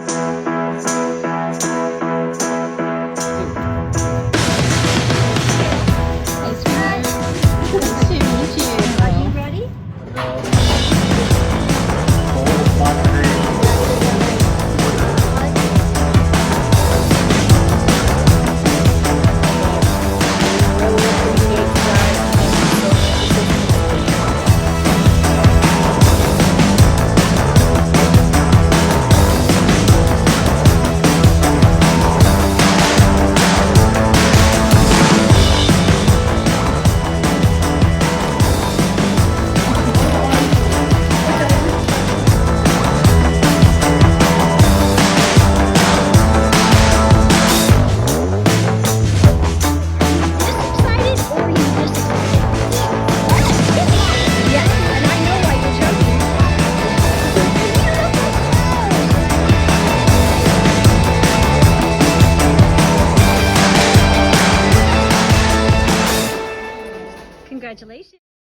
Are you ready? Excited or are you just excited? Yes, and I know why you're joking. Congratulations.